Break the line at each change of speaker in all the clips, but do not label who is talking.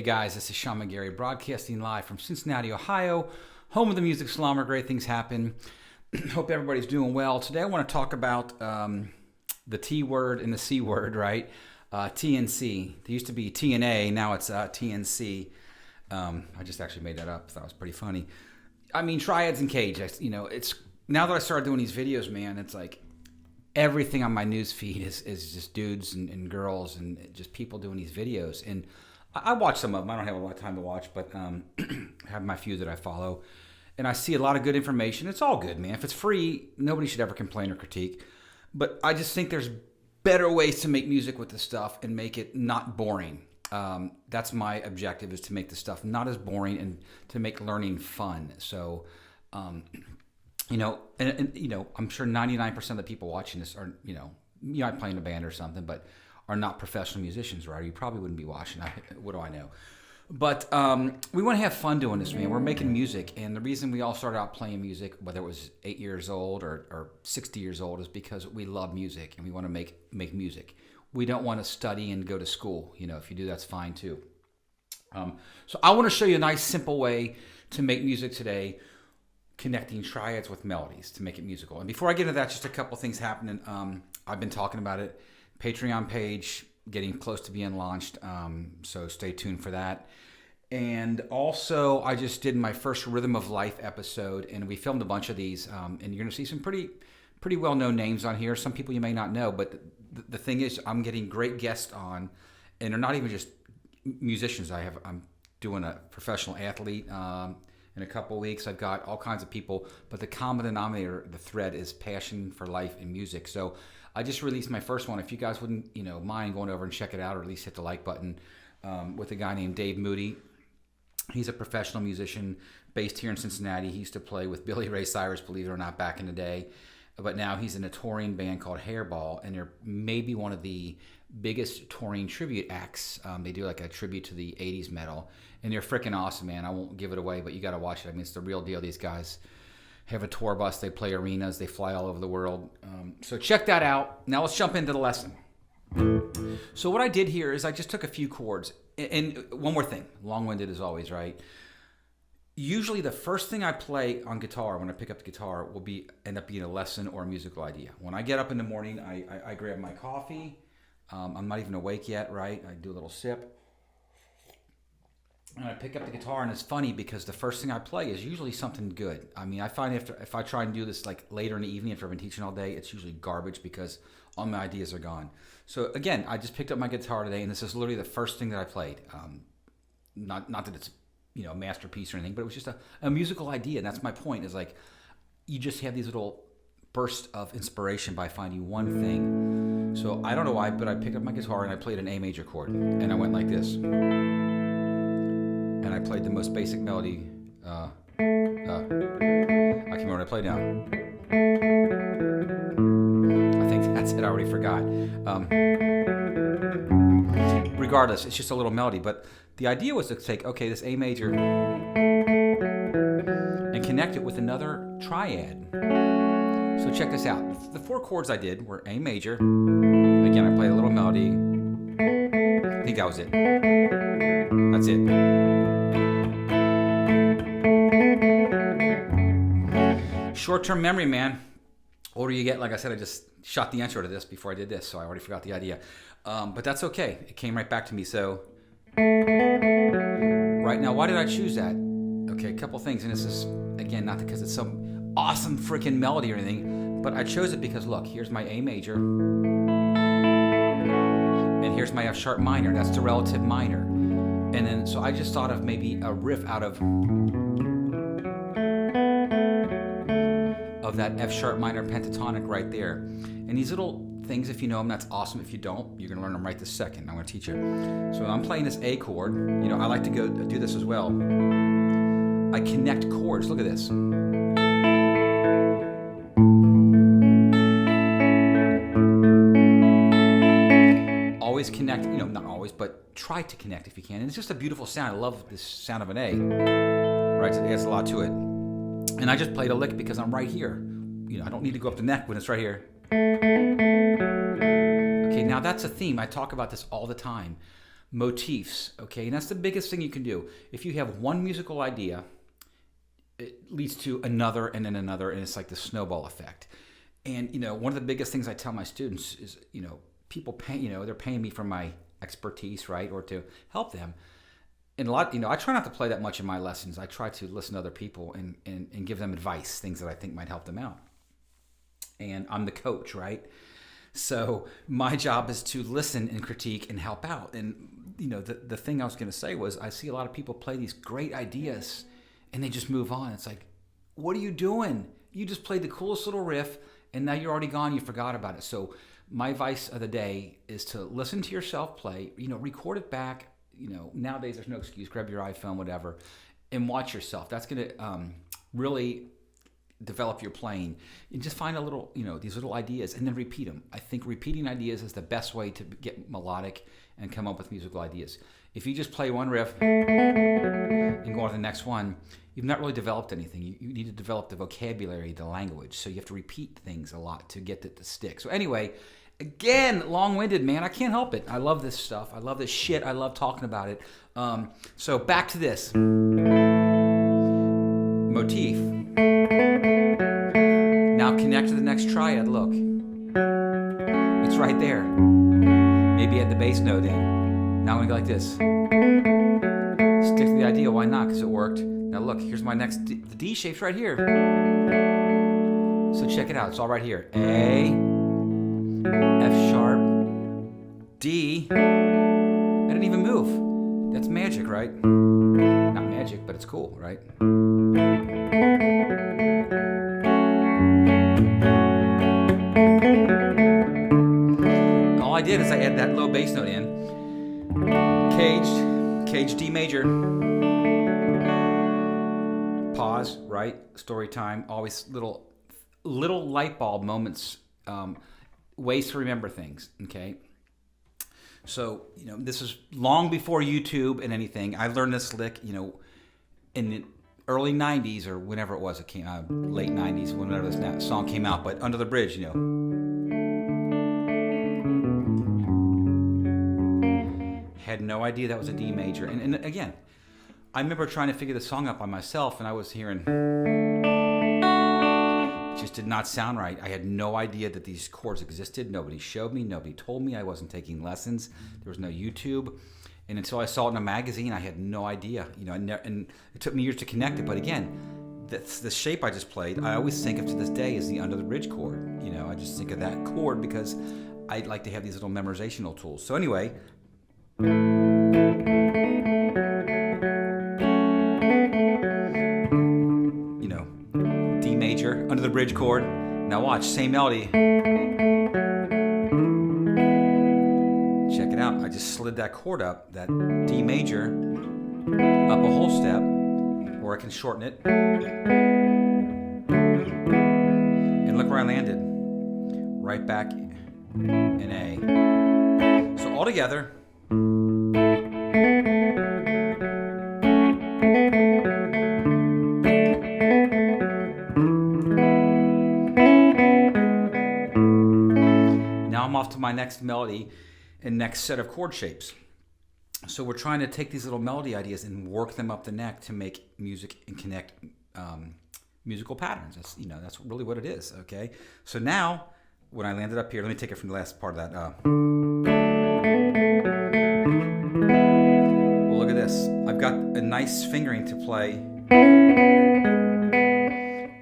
guys, this is Sean McGarry broadcasting live from Cincinnati, Ohio, home of the music slum where great things happen. Hope everybody's doing well. Today I want to talk about the T word and the C word, right? T and C. There used to be T and A, now it's T and C. I just actually made that up. Thought it was pretty funny. I mean, triads and cage. It's now that I started doing these videos, man, it's like everything on my news feed is just dudes and girls and just people doing these videos. And I watch some of them. I don't have a lot of time to watch, but I have my few that I follow. And I see a lot of good information. It's all good, man. If it's free, nobody should ever complain or critique. But I just think there's better ways to make music with this stuff and make it not boring. That's my objective, is to make the stuff not as boring and to make learning fun. So, I'm sure 99% of the people watching this are, you might play in a band or something, but are not professional musicians, right? You probably wouldn't be watching. What do I know? But we want to have fun doing this, man. We're making music, and the reason we all started out playing music, whether it was 8 years old or 60 years old, is because we love music and we want to make music. We don't want to study and go to school. If you do, that's fine too. So I want to show you a nice, simple way to make music today, connecting triads with melodies to make it musical. And before I get into that, just a couple things happening. I've been talking about it. Patreon page getting close to being launched, so stay tuned for that. And also, I just did my first Rhythm of Life episode, and we filmed a bunch of these, and you're going to see some pretty well-known names on here. Some people you may not know, but the thing is, I'm getting great guests on, and they're not even just musicians. I'm doing a professional athlete in a couple of weeks. I've got all kinds of people, but the common denominator, the thread, is passion for life and music. So I just released my first one. If you guys wouldn't, mind going over and check it out, or at least hit the like button, with a guy named Dave Moody. He's a professional musician based here in Cincinnati. He used to play with Billy Ray Cyrus, believe it or not, back in the day. But now he's in a touring band called Hairball, and they're maybe one of the biggest touring tribute acts. They do like a tribute to the 80s metal, and they're freaking awesome, man. I won't give it away, but you got to watch it. I mean, it's the real deal. These guys have a tour bus. They play arenas. They fly all over the world. So check that out. Now let's jump into the lesson. So what I did here is I just took a few chords. And one more thing, long-winded as always, right? Usually the first thing I play on guitar when I pick up the guitar will end up being a lesson or a musical idea. When I get up in the morning, I grab my coffee. I'm not even awake yet, right? I do a little sip. And I pick up the guitar, and it's funny because the first thing I play is usually something good. I mean, I find if I try and do this like later in the evening after I've been teaching all day, it's usually garbage because all my ideas are gone. So again, I just picked up my guitar today, and this is literally the first thing that I played. Not that it's a masterpiece or anything, but it was just a musical idea. And that's my point, is like you just have these little bursts of inspiration by finding one thing. So I don't know why, but I picked up my guitar and I played an A major chord, and I went like this. And I played the most basic melody. I can't remember what I played now. I think that's it. I already forgot. Regardless, it's just a little melody. But the idea was to take, this A major and connect it with another triad. So check this out. The 4 chords I did were A major. Again, I played a little melody. I think that was it. That's it. Short-term memory, man. Older you get, like I said, I just shot the intro to this before I did this, so I already forgot the idea. But that's okay. It came right back to me. So right now, why did I choose that? Okay, a couple things, and this is, again, not because it's some awesome freaking melody or anything, but I chose it because, look, here's my A major, and here's my F sharp minor. That's the relative minor. And then, so I just thought of maybe a riff out of that F sharp minor pentatonic right there. And these little things, if you know them, that's awesome. If you don't, you're going to learn them right this second. I'm going to teach you. So I'm playing this A chord. I like to go do this as well. I connect chords. Look at this. Always connect, not always, but try to connect if you can. And it's just a beautiful sound. I love this sound of an A. Right? So it adds a lot to it. And I just played a lick because I'm right here. I don't need to go up the neck when it's right here. Okay, now that's a theme. I talk about this all the time. motifs, okay? And that's the biggest thing you can do. If you have one musical idea, it leads to another and then another, and it's like the snowball effect. And, one of the biggest things I tell my students is, people pay, they're paying me for my expertise, right? Or to help them. And a lot, I try not to play that much in my lessons. I try to listen to other people and give them advice, things that I think might help them out. And I'm the coach, right? So my job is to listen and critique and help out. And, the thing I was going to say was I see a lot of people play these great ideas and they just move on. It's like, what are you doing? You just played the coolest little riff and now you're already gone. You forgot about it. So my advice of the day is to listen to yourself play, record it back. Nowadays there's no excuse. Grab your iPhone, whatever, and watch yourself. That's going to really develop your playing. And just find a little, these little ideas and then repeat them. I think repeating ideas is the best way to get melodic and come up with musical ideas. If you just play one riff and go on to the next one, you've not really developed anything. You need to develop the vocabulary, the language. So you have to repeat things a lot to get it to stick. So anyway, again, long-winded, man. I can't help it. I love this stuff. I love this shit. I love talking about it. So back to this. Motif. Now connect to the next triad. Look. It's right there. Maybe add the bass note in. Now I'm going to go like this. Stick to the idea. Why not? Because it worked. Now look, here's my next D. The D shape's right here. So check it out. It's all right here. A, F sharp, D. I didn't even move. That's magic, right? Not magic, but it's cool, right? All I did is I added that low bass note in. Caged D major. Pause, right? Story time. Always little light bulb moments, ways to remember things, okay? So, this is long before YouTube and anything. I learned this lick, in the early 90s or whenever it was, it came out, late 90s, whenever this song came out, but Under the Bridge, Had no idea that was a D major. And again, I remember trying to figure the song out by myself, and I was hearing, it just did not sound right. I had no idea that these chords existed. Nobody showed me. Nobody told me. I wasn't taking lessons. There was no YouTube. And until I saw it in a magazine, I had no idea. And it took me years to connect it. But again, that's the shape I just played. I always think of to this day as the Under the Bridge chord. I just think of that chord because I like to have these little memorizational tools. So anyway, D major, Under the Bridge chord. Now watch, same melody. Check it out. I just slid that chord up, that D major, up a whole step, or I can shorten it. And look where I landed. Right back in A. So all together. Now I'm off to my next melody and next set of chord shapes. So we're trying to take these little melody ideas and work them up the neck to make music and connect musical patterns. That's really what it is, okay? So now, when I landed up here, let me take it from the last part of that. Well, look at this. I've got a nice fingering to play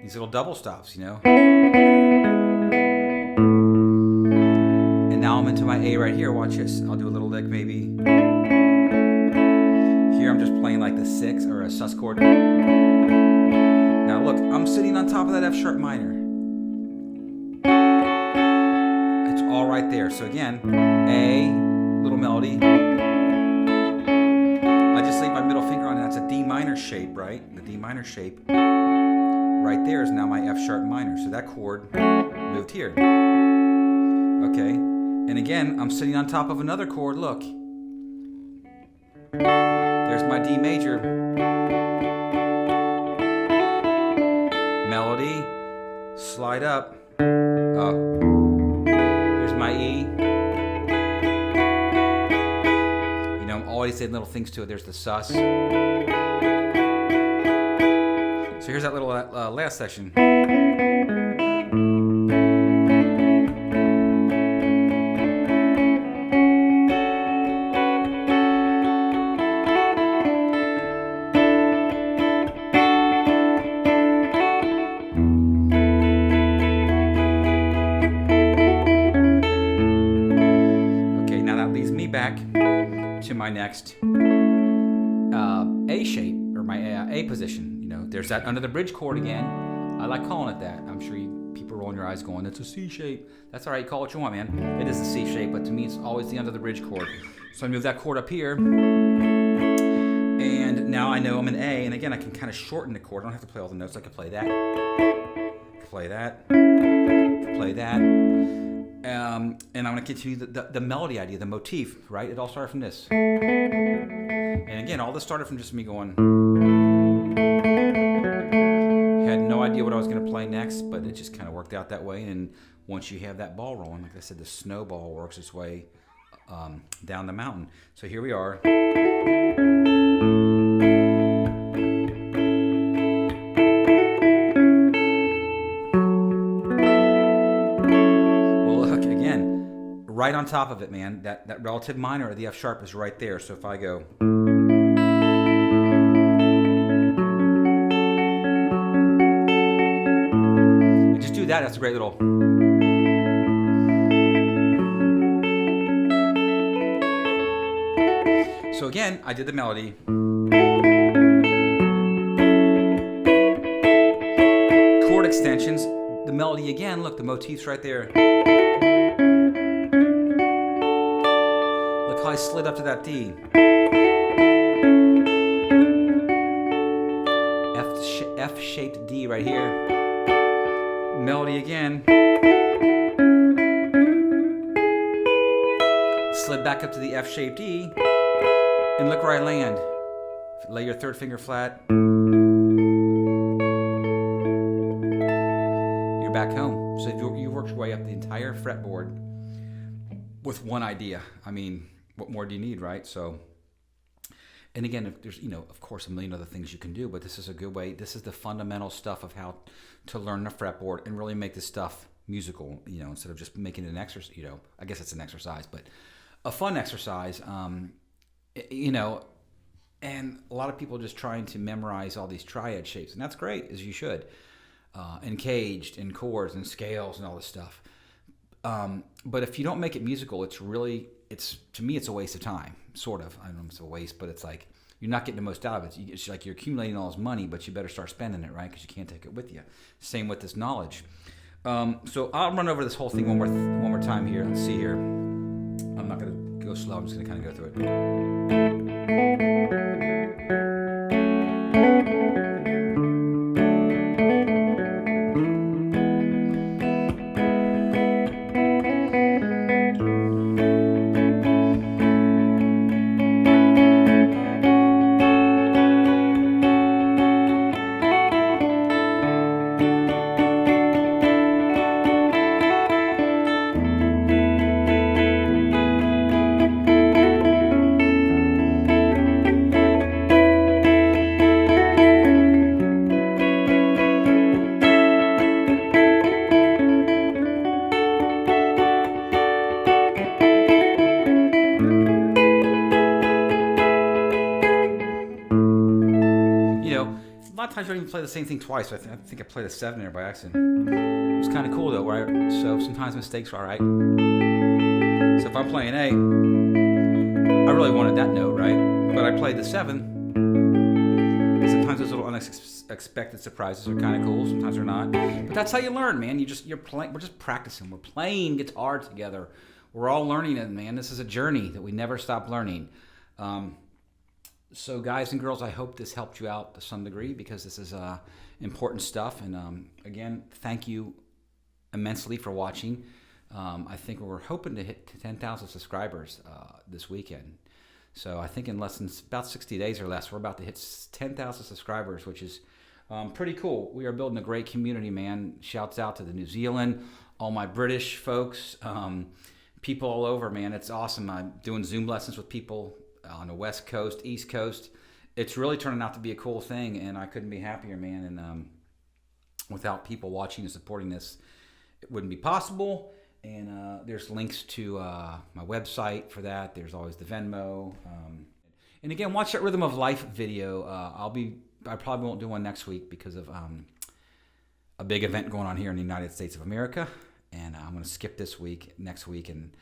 these little double stops, And now I'm into my A right here. Watch this. I'll do a little lick maybe. Here I'm just playing like the 6 or a sus chord. Now look, I'm sitting on top of that F sharp minor. It's all right there. So again, A, little melody. I just laid my middle finger on it. That's a D minor shape, right? The D minor shape right there is now my F sharp minor. So that chord moved here. Okay. And again, I'm sitting on top of another chord. Look. There's my D major. Melody. Slide up. There's my E. triads did little things to it. There's the sus. So here's that little last section. Back to my next A shape, or my A position. You know, there's that under the bridge chord again. I like calling it that. I'm sure people rolling your eyes going, it's a C shape. That's all right, call it what you want, man. It is a C shape, but to me it's always the under the bridge chord. So I move that chord up here, and now I know I'm in A, and again I can kind of shorten the chord. I don't have to play all the notes. I can play that, play that, play that. And I'm going to get you the melody idea, the motif, right? It all started from this. And again, all this started from just me going. Had no idea what I was going to play next, but it just kind of worked out that way. And once you have that ball rolling, like I said, the snowball works its way down the mountain. So here we are. Right on top of it, man. That relative minor of the F sharp is right there. So if I go, you just do that. That's a great little. So again, I did the melody. Chord extensions. The melody again. Look, the motif's right there. I slid up to that D. F-shaped D right here. Melody again. Slid back up to the F-shaped D. And look where I land. Lay your third finger flat. You're back home. So you worked your way up the entire fretboard with one idea. I mean, what more do you need, right? So, and again, if there's, of course, a million other things you can do, but this is a good way. This is the fundamental stuff of how to learn the fretboard and really make this stuff musical, instead of just making it an exercise, I guess it's an exercise, but a fun exercise, and a lot of people are just trying to memorize all these triad shapes, and that's great, as you should, and caged, and chords, and scales, and all this stuff. But if you don't make it musical, to me, it's a waste of time, sort of. I don't know if it's a waste, but it's like you're not getting the most out of it. It's like you're accumulating all this money, but you better start spending it, right? Because you can't take it with you. Same with this knowledge. So I'll run over this whole thing one more time here. Let's see here. I'm not going to go slow. I'm just going to kind of go through it. A lot of times you don't even play the same thing twice. I think I played a 7 there by accident. It was kind of cool though, right? So sometimes mistakes are all right. So if I'm playing A, I really wanted that note, right? But I played the 7. And sometimes those little unexpected surprises are kind of cool. Sometimes they're not. But that's how you learn, man. You're playing. We're just practicing. We're playing guitar together. We're all learning it, man. This is a journey that we never stop learning. So guys and girls, I hope this helped you out to some degree, because this is important stuff. And again, thank you immensely for watching. I think we're hoping to hit 10,000 subscribers this weekend. So I think in less than about 60 days or less, we're about to hit 10,000 subscribers, which is pretty cool. We are building a great community, man. Shouts out to the New Zealand, all my British folks, people all over, man. It's awesome. I'm doing Zoom lessons with people on the West Coast, East Coast. It's really turning out to be a cool thing, and I couldn't be happier, man. And without people watching and supporting this, it wouldn't be possible. And there's links to my website for that. There's always the Venmo. And again, watch that Rhythm of Life video. I probably won't do one next week because of a big event going on here in the United States of America. And I'm going to skip next week, and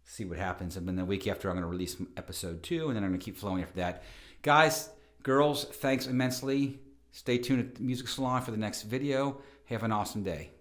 see what happens. And then the week after, I'm going to release episode 2, and then I'm going to keep flowing after that. Guys, girls, thanks immensely. Stay tuned at the Music Salon for the next video. Have an awesome day.